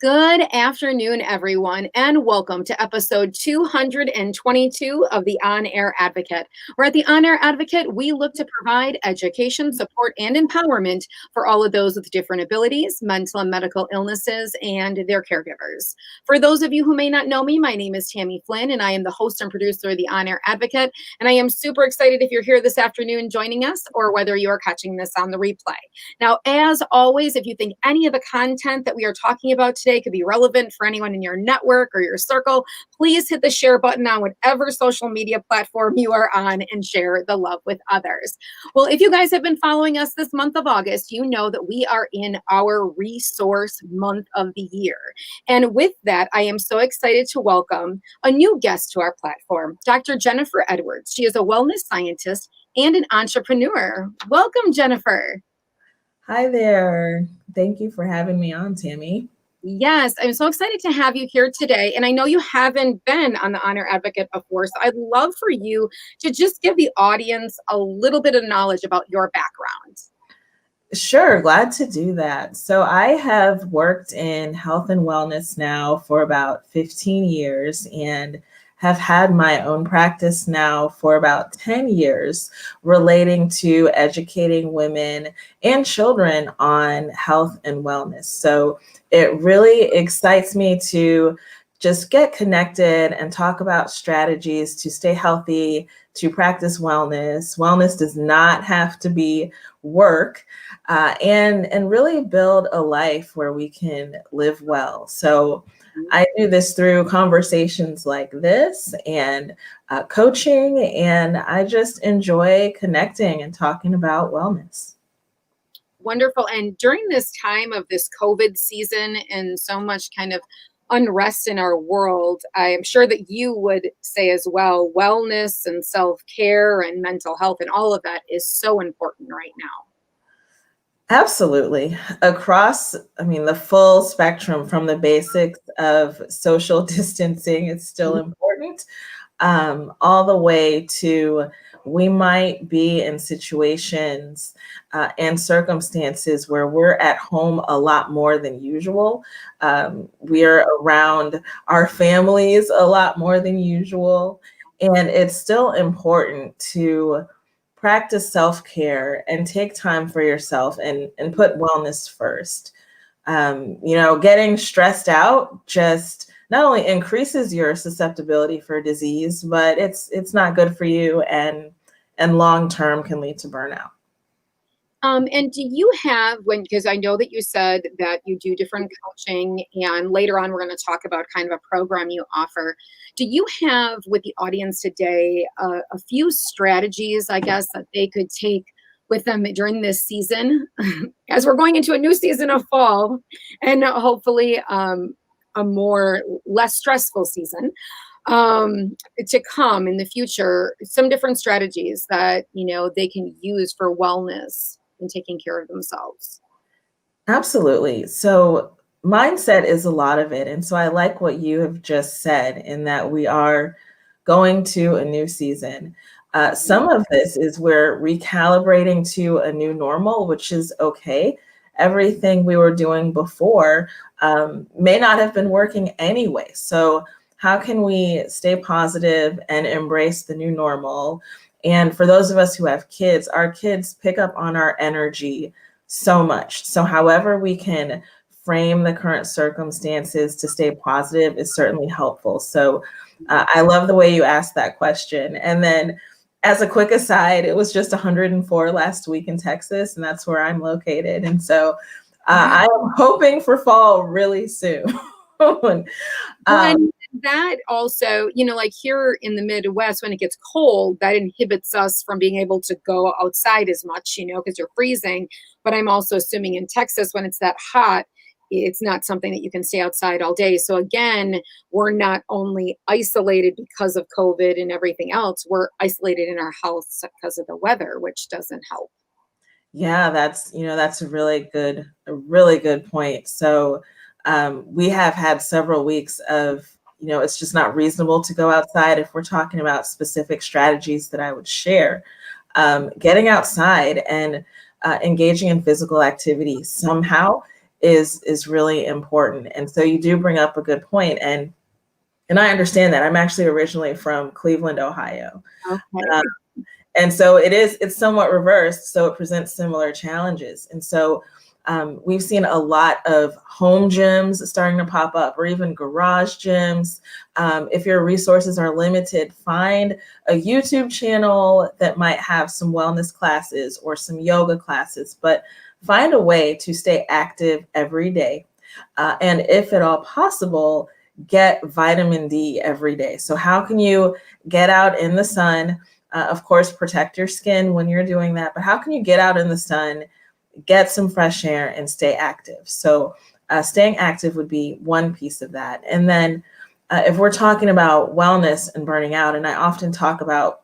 Good afternoon, everyone, and welcome to episode 222 of the On Air Advocate. Where at the On Air Advocate, we look to provide education, support, and empowerment for all of those with different abilities, mental and medical illnesses, and their caregivers. For those of you who may not know me, my name is Tammy Flynn, and I am the host and producer of the On Air Advocate. And I am super excited if you're here this afternoon joining us, or whether you are catching this on the replay. Now, as always, if you think any of the content that we are talking about today could be relevant for anyone in your network or your circle, please hit the share button on whatever social media platform you are on and share the love with others. Well, if you guys have been following us this month of August, you know that we are in our resource month of the year. And with that, I am so excited to welcome a new guest to our platform, Dr. Jennifer Edwards. She is a wellness scientist and an entrepreneur. Welcome, Jennifer. Hi there. Thank you for having me on, Tammy. Yes, I'm so excited to have you here today. And I know you haven't been on the On Air Advocate before, so I'd love for you to just give the audience a little bit of knowledge about your background. Sure, glad to do that. So I have worked in health and wellness now for about 15 years and have had my own practice now for about 10 years relating to educating women and children on health and wellness. So it really excites me to just get connected and talk about strategies to stay healthy, to practice wellness. Wellness does not have to be work, and really build a life where we can live well. So I do this through conversations like this and coaching, and I just enjoy connecting and talking about wellness. Wonderful. And during this time of this COVID season and so much kind of unrest in our world, I am sure that you would say as well, wellness and self-care and mental health and all of that is so important right now. Absolutely. Across, the full spectrum, from the basics of social distancing, it's still important, all the way to we might be in situations and circumstances where we're at home a lot more than usual. We're around our families a lot more than usual. And it's still important to practice self-care and take time for yourself and put wellness first. Getting stressed out just not only increases your susceptibility for disease, but it's not good for you and long-term can lead to burnout. And do you have, because I know that you said that you do different coaching, and later on we're going to talk about kind of a program you offer. Do you have with the audience today a few strategies, I guess, that they could take with them during this season, as we're going into a new season of fall and hopefully a more less stressful season to come in the future, some different strategies that, they can use for wellness and taking care of themselves? Absolutely. So mindset is a lot of it. And so I like what you have just said in that we are going to a new season. Some of this is we're recalibrating to a new normal, which is okay. Everything we were doing before may not have been working anyway. So how can we stay positive and embrace the new normal? And for those of us who have kids, our kids pick up on our energy so much. So however we can frame the current circumstances to stay positive is certainly helpful. So I love the way you asked that question. And then as a quick aside, it was just 104 last week in Texas, and that's where I'm located. And so I am hoping for fall really soon. And that also, like here in the Midwest, when it gets cold, that inhibits us from being able to go outside as much, because you're freezing. But I'm also assuming in Texas, when it's that hot, it's not something that you can stay outside all day. So again, we're not only isolated because of COVID and everything else, we're isolated in our house because of the weather, which doesn't help. Yeah, that's a really good point. So we have had several weeks of, it's just not reasonable to go outside. If we're talking about specific strategies that I would share, getting outside and engaging in physical activity somehow is really important. And so you do bring up a good point, and I understand that. I'm actually originally from Cleveland, Ohio. Okay. And so it's somewhat reversed. So it presents similar challenges. And so we've seen a lot of home gyms starting to pop up, or even garage gyms. If your resources are limited, find a YouTube channel that might have some wellness classes or some yoga classes, but find a way to stay active every day. And if at all possible, get vitamin D every day. So how can you get out in the sun? Of course, protect your skin when you're doing that, but how can you get out in the sun, get some fresh air, and stay active? So staying active would be one piece of that. And then if we're talking about wellness and burning out, and I often talk about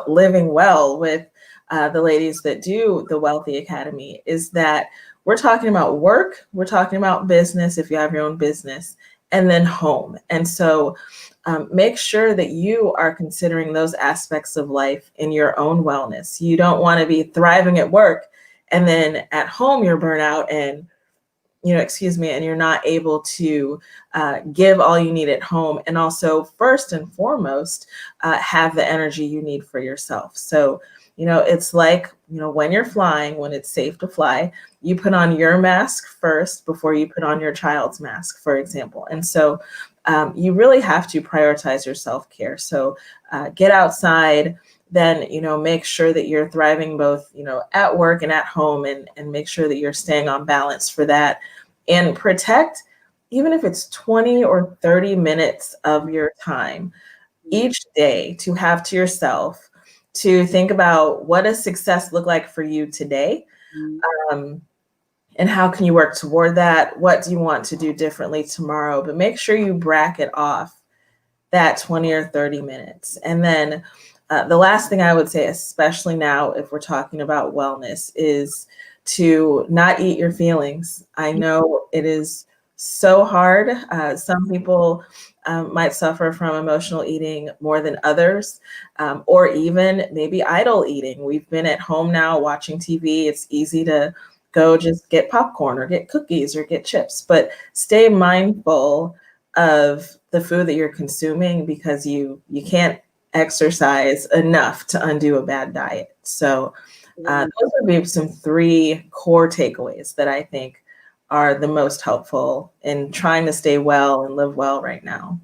living well with the ladies that do the Wellthy Academy, is that we're talking about work, we're talking about business, if you have your own business, and then home. And so make sure that you are considering those aspects of life in your own wellness. You don't want to be thriving at work and then at home you're burnout and, and you're not able to give all you need at home. And also, first and foremost, have the energy you need for yourself. So, it's like, when you're flying, when it's safe to fly, you put on your mask first before you put on your child's mask, for example. And so you really have to prioritize your self-care. So get outside, then, make sure that you're thriving both, at work and at home, and make sure that you're staying on balance for that, and protect, even if it's 20 or 30 minutes of your time each day to have to yourself, to think about what does success look like for you today, and how can you work toward that? What do you want to do differently tomorrow? But make sure you bracket off that 20 or 30 minutes. And then the last thing I would say, especially now if we're talking about wellness, is to not eat your feelings. I know it is so hard. Some people might suffer from emotional eating more than others, or even maybe idle eating. We've been at home now watching TV. It's easy to go just get popcorn or get cookies or get chips, but stay mindful of the food that you're consuming, because you can't exercise enough to undo a bad diet. So those would be some 3 core takeaways that I think are the most helpful in trying to stay well and live well right now.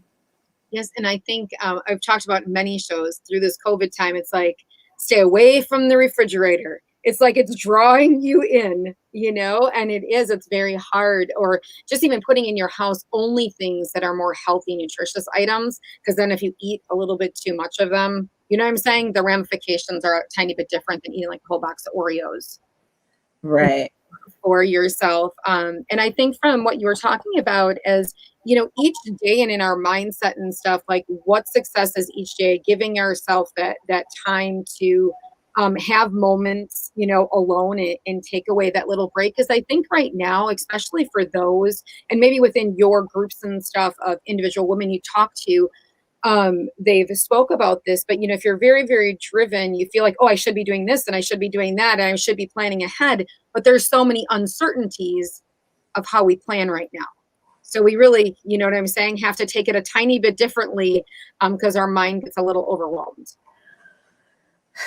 Yes, and I think I've talked about many shows through this COVID time. It's like, stay away from the refrigerator. It's like it's drawing you in, and it's very hard. Or just even putting in your house only things that are more healthy, nutritious items, because then if you eat a little bit too much of them, you know what I'm saying? The ramifications are a tiny bit different than eating like a whole box of Oreos. Right. For yourself. And I think from what you were talking about is, each day and in our mindset and stuff, like what success is each day, giving ourselves that time to have moments, alone, and take away that little break. Because I think right now, especially for those, and maybe within your groups and stuff of individual women you talk to, they've spoke about this, but if you're very, very driven, you feel like, oh, I should be doing this and I should be doing that and I should be planning ahead, but there's so many uncertainties of how we plan right now. So we really, you know what I'm saying, have to take it a tiny bit differently, because our mind gets a little overwhelmed.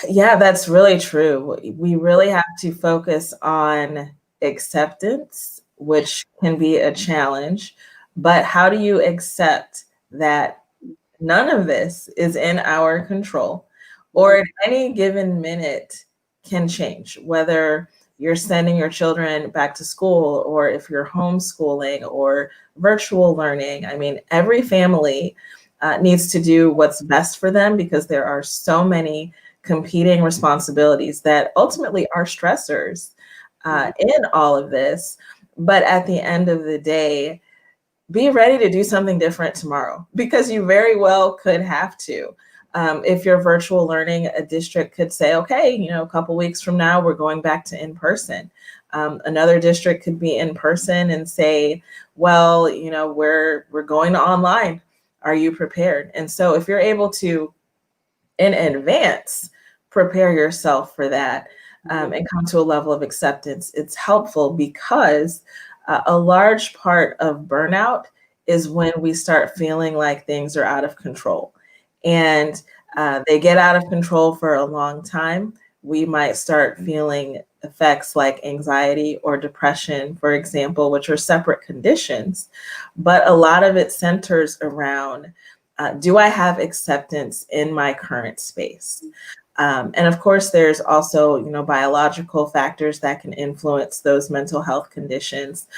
Yeah, that's really true. We really have to focus on acceptance, which can be a challenge, but how do you accept that none of this is in our control, or at any given minute can change, whether you're sending your children back to school or if you're homeschooling or virtual learning? I mean, every family needs to do what's best for them, because there are so many competing responsibilities that ultimately are stressors in all of this. But at the end of the day, be ready to do something different tomorrow, because you very well could have to. If you're virtual learning, a district could say, okay, a couple weeks from now, we're going back to in-person. Another district could be in person and say, well, we're going to online. Are you prepared? And so if you're able to, in advance, prepare yourself for that, and come to a level of acceptance. It's helpful because a large part of burnout is when we start feeling like things are out of control. And they get out of control for a long time. We might start feeling effects like anxiety or depression, for example, which are separate conditions. But a lot of it centers around, do I have acceptance in my current space? And of course, there's also, biological factors that can influence those mental health conditions.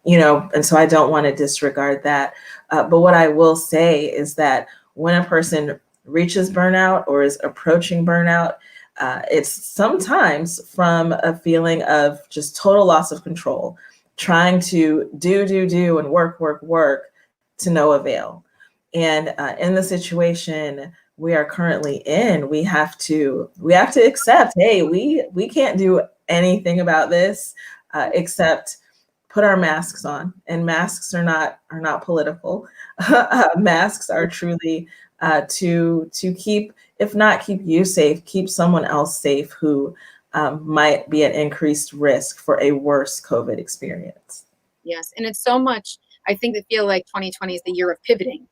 And so I don't want to disregard that. But what I will say is that when a person reaches burnout or is approaching burnout, it's sometimes from a feeling of just total loss of control, trying to do and work to no avail. And in the situation we are currently in, we have to accept, hey, we can't do anything about this except put our masks on. And masks are not political. Masks are truly to keep, if not keep you safe, keep someone else safe who might be at increased risk for a worse COVID experience. Yes, and it's so much. I think they feel like 2020 is the year of pivoting.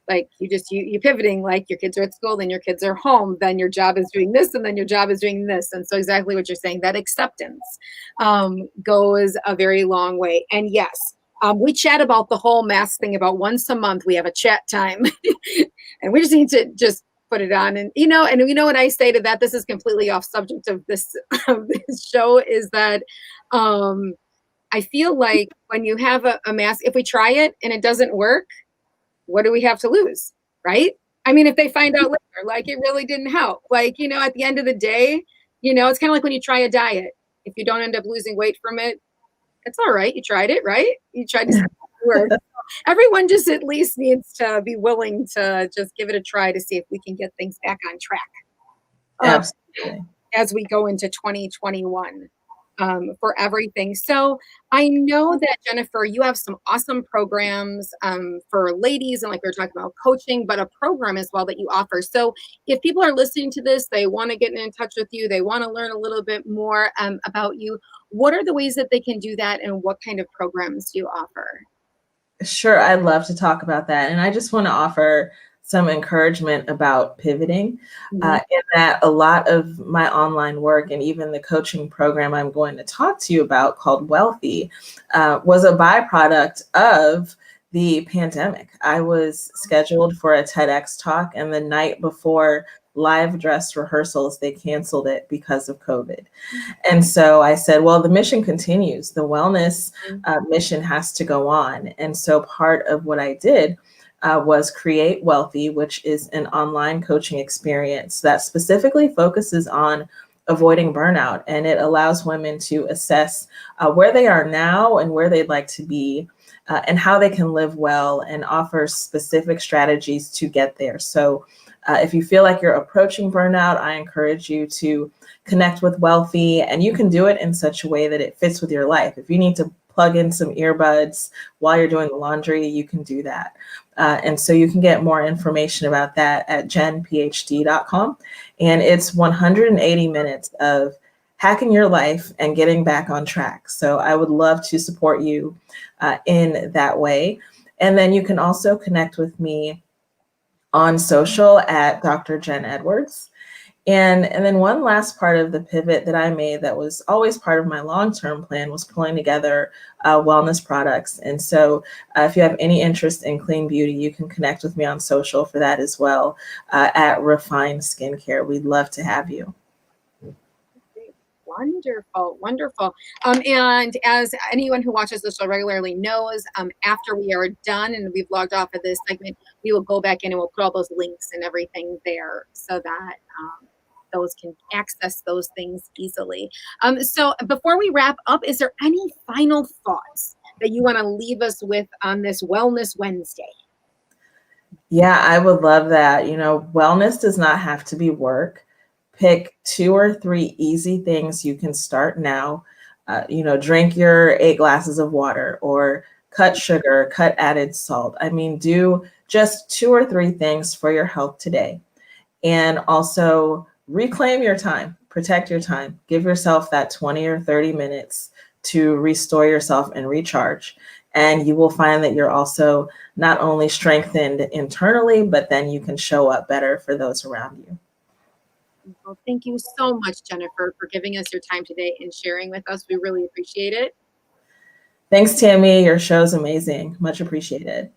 Like you pivoting, like your kids are at school, then your kids are home, then your job is doing this, and then your job is doing this. And so exactly what you're saying, that acceptance goes a very long way. And yes, we chat about the whole mask thing about once a month. We have a chat time and we just need to just put it on. And you know what I say to that, this is completely off subject of this show, is that I feel like when you have a mask, if we try it and it doesn't work, what do we have to lose, right? I mean, if they find out later, like it really didn't help, like, at the end of the day, it's kind of like when you try a diet. If you don't end up losing weight from it, it's all right. You tried it, right? You tried to work. Everyone just at least needs to be willing to just give it a try to see if we can get things back on track. Absolutely. As we go into 2021. For everything. So I know that, Jennifer, you have some awesome programs for ladies, and like we were talking about coaching, but a program as well that you offer. So if people are listening to this, they want to get in touch with you, they want to learn a little bit more about you, what are the ways that they can do that, and what kind of programs do you offer? Sure, I'd love to talk about that. And I just want to offer some encouragement about pivoting, in that a lot of my online work and even the coaching program I'm going to talk to you about, called Wellthy, was a byproduct of the pandemic. I was scheduled for a TEDx talk, and the night before live dress rehearsals, they canceled it because of COVID. And so I said, well, the mission continues. The wellness mission has to go on. And so part of what I did was create Wellthy, which is an online coaching experience that specifically focuses on avoiding burnout. And it allows women to assess where they are now and where they'd like to be, and how they can live well, and offers specific strategies to get there. So if you feel like you're approaching burnout, I encourage you to connect with Wellthy, and you can do it in such a way that it fits with your life. If you need to plug in some earbuds while you're doing the laundry, you can do that. And so you can get more information about that at jennphd.com. And it's 180 minutes of hacking your life and getting back on track. So I would love to support you in that way. And then you can also connect with me on social at Dr. Jenn Edwards. And then one last part of the pivot that I made that was always part of my long-term plan was pulling together wellness products. And so if you have any interest in clean beauty, you can connect with me on social for that as well, at Refinne Skincare. We'd love to have you. Wonderful, wonderful. And as anyone who watches the show regularly knows, after we are done and we've logged off of this segment, we will go back in and we'll put all those links and everything there so that those can access those things easily. So before we wrap up, is there any final thoughts that you want to leave us with on this Wellness Wednesday? Yeah, I would love that. Wellness does not have to be work. Pick 2 or 3 easy things you can start now. Drink your 8 glasses of water, or cut sugar, cut added salt. I mean, do just 2 or 3 things for your health today. And also reclaim your time. protect your time. Give yourself that 20 or 30 minutes to restore yourself and recharge. And you will find that you're also not only strengthened internally, but then you can show up better for those around you. Well, thank you so much, Jennifer, for giving us your time today and sharing with us. We really appreciate it. Thanks, Tammy. Your show's amazing. Much appreciated.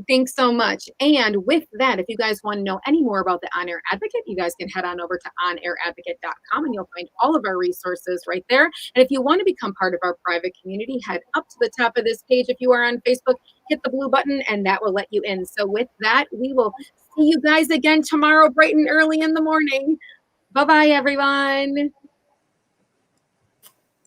Thanks so much. And with that, if you guys want to know any more about the On Air Advocate, you guys can head on over to onairadvocate.com and you'll find all of our resources right there. And if you want to become part of our private community, head up to the top of this page. If you are on Facebook, hit the blue button and that will let you in. So with that, we will see you guys again tomorrow, bright and early in the morning. Bye-bye, everyone.